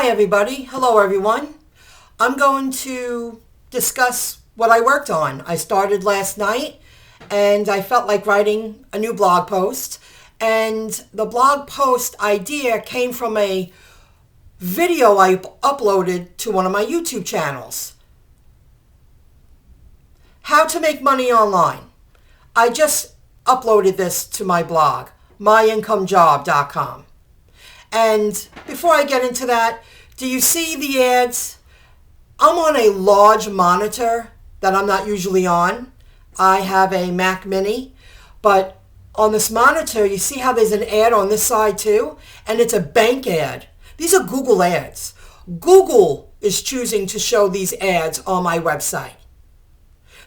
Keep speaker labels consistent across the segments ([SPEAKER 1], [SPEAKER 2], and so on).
[SPEAKER 1] Hi everybody. Hello everyone. I'm going to discuss what I worked on. I started last night and I felt like writing a new blog post. And the blog post idea came from a video I uploaded to one of my YouTube channels. How to make money online. I just uploaded this to my blog, myincomejob.com. And before I get into that, do you see the ads? I'm on a large monitor that I'm not usually on. I have a Mac Mini, but on this monitor, you see how there's an ad on this side too? And it's a bank ad. These are Google ads. Google is choosing to show these ads on my website.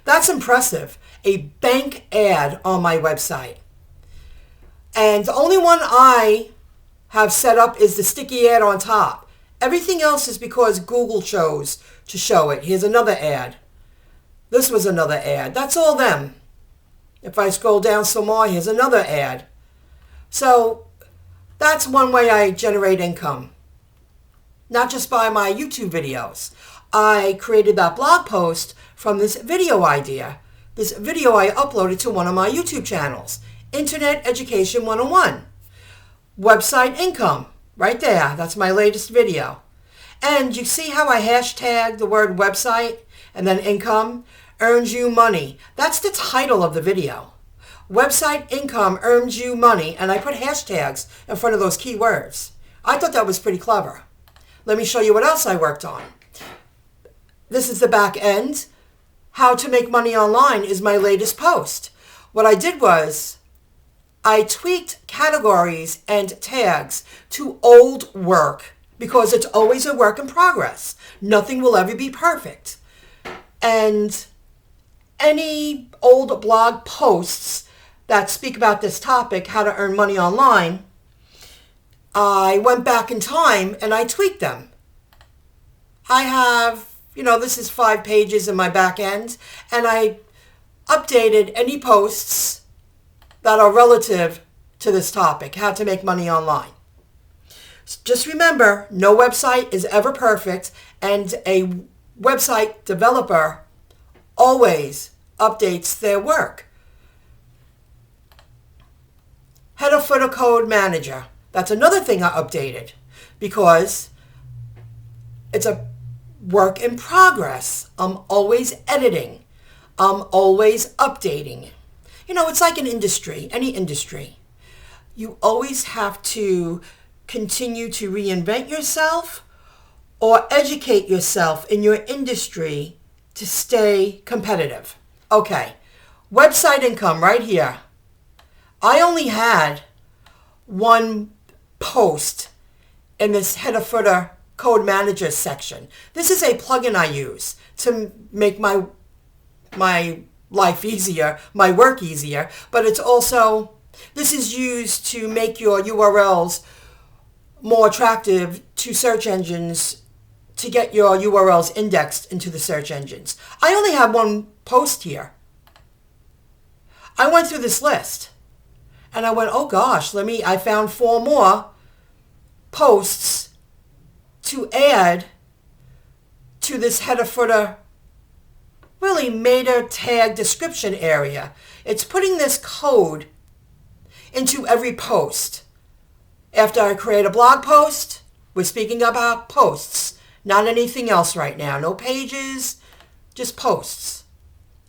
[SPEAKER 1] That's impressive. A bank ad on my website. And the only one I have set up is the sticky ad on top. Everything else is because Google chose to show it. Here's another ad. This was another ad. That's all them. If I scroll down some more, here's another ad. So that's one way I generate income. Not just by my YouTube videos. I created that blog post from this video idea. This video I uploaded to one of my YouTube channels. Internet Education 101. Website income, right there. That's my latest video. And you see how I hashtag the word website and then income? Earns you money. That's the title of the video. Website income earns you money. And I put hashtags in front of those keywords. I thought that was pretty clever. Let me show you what else I worked on. This is the back end. How to make money online is my latest post. What I did was I tweaked categories and tags to old work because it's always a work in progress. Nothing will ever be perfect. And any old blog posts that speak about this topic, how to earn money online, I went back in time and I tweaked them. I have, this is 5 pages in my back end, and I updated any posts that are relative to this topic, how to make money online. Just remember, no website is ever perfect, and a website developer always updates their work. Header footer code manager. That's another thing I updated because it's a work in progress. I'm always editing. I'm always updating. It's like an industry, any industry. You always have to continue to reinvent yourself or educate yourself in your industry to stay competitive. Okay, website income right here. I only had one post in this header footer code manager section. This is a plugin I use to make my life easier, my work easier, but it's also, this is used to make your URLs more attractive to search engines, to get your URLs indexed into the search engines. I only have one post here. I went through this list and I went, oh gosh, I found 4 more posts to add to this header footer really meta tag description area. It's putting this code into every post. After I create a blog post, we're speaking about posts, not anything else right now. No pages, just posts.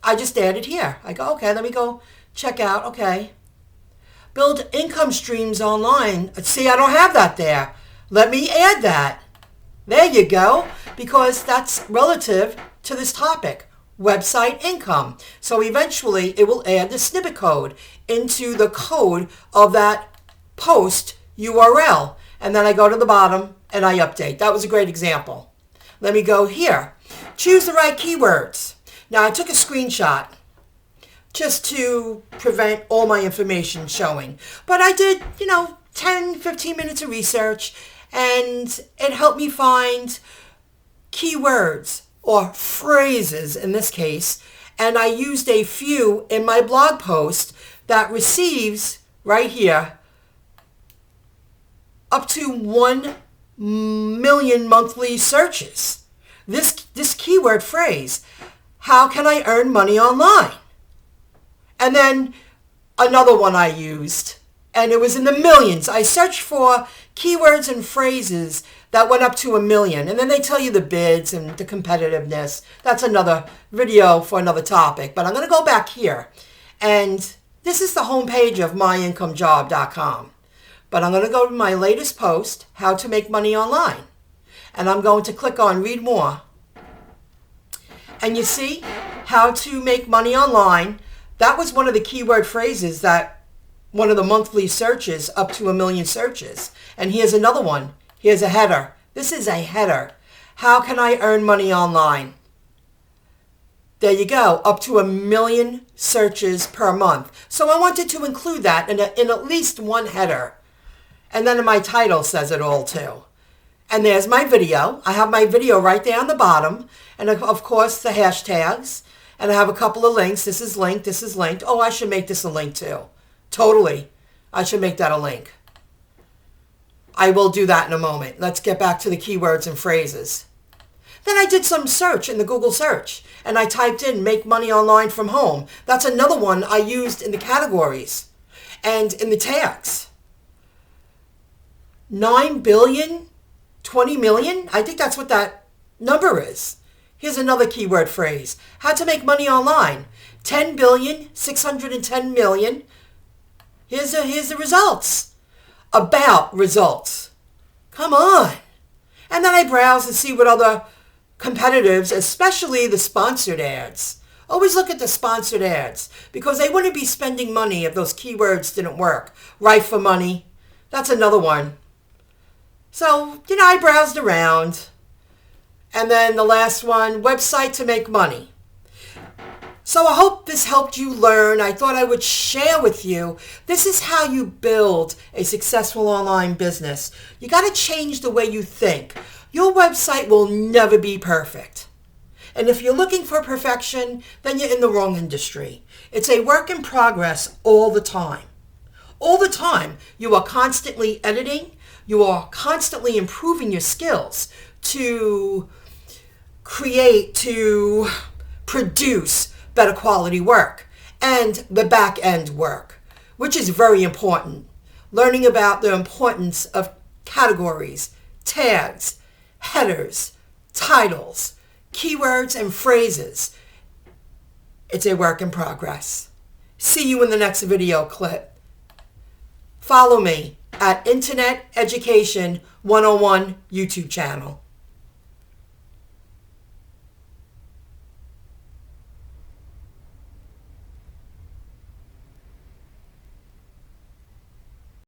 [SPEAKER 1] I just added here. I go, okay, let me go check out, okay. Build income streams online. See, I don't have that there. Let me add that. There you go, because that's relative to this topic. Website income. So eventually it will add the snippet code into the code of that post URL. And then I go to the bottom and I update. That was a great example. Let me go here. Choose the right keywords. Now I took a screenshot just to prevent all my information showing. But I did, 10, 15 minutes of research, and it helped me find keywords or phrases in this case, and I used a few in my blog post that receives right here up to 1 million monthly searches. This keyword phrase, how can I earn money online? And then another one I used, and it was in the millions. I searched for keywords and phrases that went up to 1 million. And then they tell you the bids and the competitiveness. That's another video for another topic. But I'm going to go back here. And this is the homepage of myincomejob.com. But I'm going to go to my latest post, How to Make Money Online. And I'm going to click on Read More. And you see, How to Make Money Online. That was one of the keyword phrases that one of the monthly searches, up to 1 million searches. And here's another one. Here's a header. This is a header. How can I earn money online? There you go, up to 1 million searches per month. So I wanted to include that in at least one header. And then my title says it all too. And there's my video. I have my video right there on the bottom. And of course the hashtags. And I have a couple of links. This is linked. This is linked. Oh, I should make this a link too. Totally. I should make that a link. I will do that in a moment. Let's get back to the keywords and phrases. Then I did some search in the Google search. And I typed in make money online from home. That's another one I used in the categories and in the tags. 9 billion, 20 million. I think that's what that number is. Here's another keyword phrase. How to make money online. 10 billion, 610 million. Here's the results. About results. Come on. And then I browse and see what other competitors, especially the sponsored ads. Always look at the sponsored ads because they wouldn't be spending money if those keywords didn't work. Right for money. That's another one. So, I browsed around. And then the last one, website to make money. So I hope this helped you learn. I thought I would share with you. This is how you build a successful online business. You got to change the way you think. Your website will never be perfect. And if you're looking for perfection, then you're in the wrong industry. It's a work in progress all the time. All the time. You are constantly editing. You are constantly improving your skills to create, to produce better quality work and the back end work, which is very important. Learning about the importance of categories, tags, headers, titles, keywords, and phrases. It's a work in progress. See you in the next video clip. Follow me at Internet Education 101 YouTube channel.